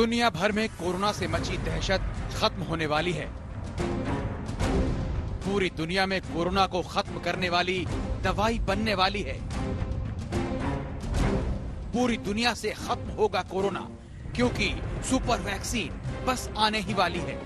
दुनिया भर में कोरोना से मची दहशत खत्म होने वाली है। पूरी दुनिया में कोरोना को खत्म करने वाली दवाई बनने वाली है। पूरी दुनिया से खत्म होगा कोरोना, क्योंकि सुपर वैक्सीन बस आने ही वाली है।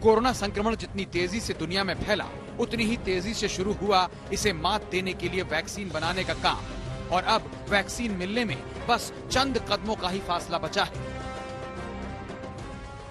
कोरोना संक्रमण जितनी तेजी से दुनिया में फैला, उतनी ही तेजी से शुरू हुआ इसे मात देने के लिए वैक्सीन बनाने का काम। और अब वैक्सीन मिलने में बस चंद कदमों का ही फासला बचा है।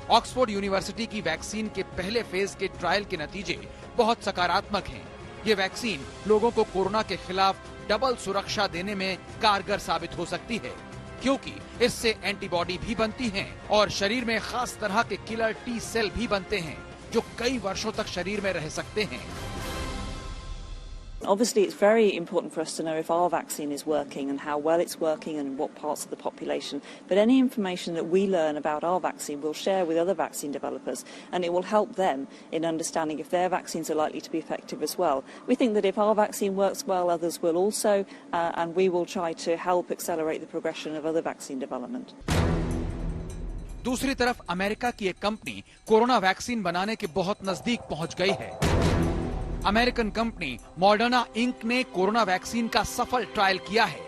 ऑक्सफोर्ड यूनिवर्सिटी की वैक्सीन के पहले फेज के ट्रायल के नतीजे बहुत सकारात्मक हैं। ये वैक्सीन लोगों को कोरोना के खिलाफ डबल सुरक्षा देने में कारगर साबित हो सकती है, क्योंकि इससे एंटीबॉडी भी बनती हैं और शरीर में खास तरह के किलर टी सेल भी बनते हैं, जो कई वर्षों तक शरीर में रह सकते हैं। Obviously, it's very important for us to know if our vaccine is working and how well it's working and what parts of the population. But any information that we learn about our vaccine we'll share with other vaccine developers, and it will help them in understanding if their vaccines are likely to be effective as well. We think that if our vaccine works well, others will also, and we will try to help accelerate the progression of other vaccine development. दूसरी तरफ America की एक company corona vaccine बनाने के बहुत नजदीक पहुंच गई है। अमेरिकन कंपनी मॉडर्ना इंक ने कोरोना वैक्सीन का सफल ट्रायल किया है।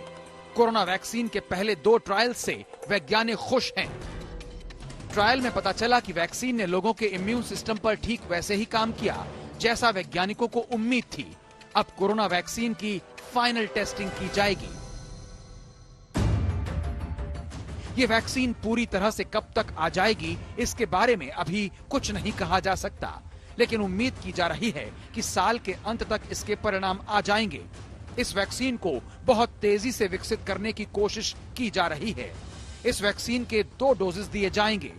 कोरोना वैक्सीन के पहले 2 ट्रायल से वैज्ञानिक खुश हैं। ट्रायल में पता चला कि वैक्सीन ने लोगों के इम्यून सिस्टम पर ठीक वैसे ही काम किया जैसा वैज्ञानिकों को उम्मीद थी। अब कोरोना वैक्सीन की फाइनल टेस्टिंग की जाएगी। ये वैक्सीन पूरी तरह से कब तक आ जाएगी, इसके बारे में अभी कुछ नहीं कहा जा सकता, लेकिन उम्मीद की जा रही है कि साल के अंत तक इसके परिणाम आ जाएंगे। इस वैक्सीन को बहुत तेजी से विकसित करने की कोशिश की जा रही है। इस वैक्सीन के 2 डोजेस दिए जाएंगे।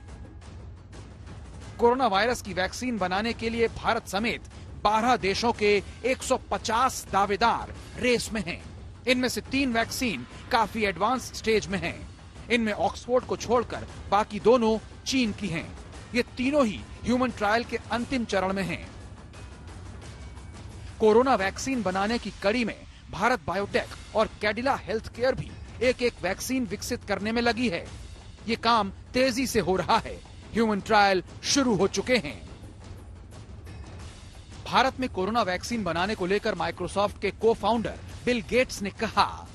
कोरोना वायरस की वैक्सीन बनाने के लिए भारत समेत 12 देशों के 150 दावेदार रेस में हैं। इनमें से 3 वैक्सीन काफी एडवांस स्टेज में हैं। इनमें ऑक्सफोर्ड को छोड़कर बाकी दोनों चीन की हैं। ये तीनों ही ह्यूमन ट्रायल के अंतिम चरण में हैं। कोरोना वैक्सीन बनाने की कड़ी में भारत बायोटेक और कैडिला हेल्थ केयर भी एक-एक वैक्सीन विकसित करने में लगी है। ये काम तेजी से हो रहा है। ह्यूमन ट्रायल शुरू हो चुके हैं। भारत में कोरोना वैक्सीन बनाने को लेकर माइक्रोसॉफ्ट के को-फाउंडर बिल गेट्स ने कहा,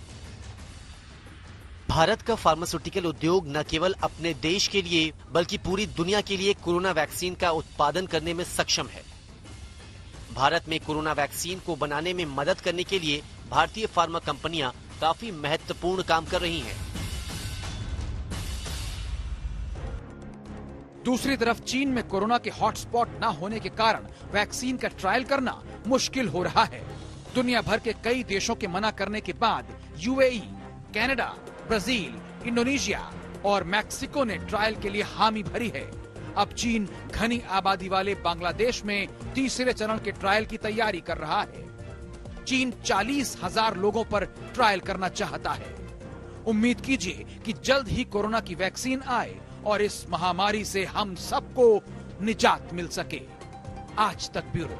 भारत का फार्मास्यूटिकल उद्योग न केवल अपने देश के लिए बल्कि पूरी दुनिया के लिए कोरोना वैक्सीन का उत्पादन करने में सक्षम है। भारत में कोरोना वैक्सीन को बनाने में मदद करने के लिए भारतीय फार्मा कंपनियां काफी महत्वपूर्ण काम कर रही हैं। दूसरी तरफ चीन में कोरोना के हॉटस्पॉट न होने के कारण वैक्सीन का ट्रायल करना मुश्किल हो रहा है। दुनिया भर के कई देशों के मना करने के बाद यूएई, कनाडा, ब्राजील, इंडोनेशिया और मैक्सिको ने ट्रायल के लिए हामी भरी है। अब चीन घनी आबादी वाले बांग्लादेश में तीसरे चरण के ट्रायल की तैयारी कर रहा है। चीन 40,000 लोगों पर ट्रायल करना चाहता है। उम्मीद कीजिए कि जल्द ही कोरोना की वैक्सीन आए और इस महामारी से हम सबको निजात मिल सके। आज तक ब्यूरो।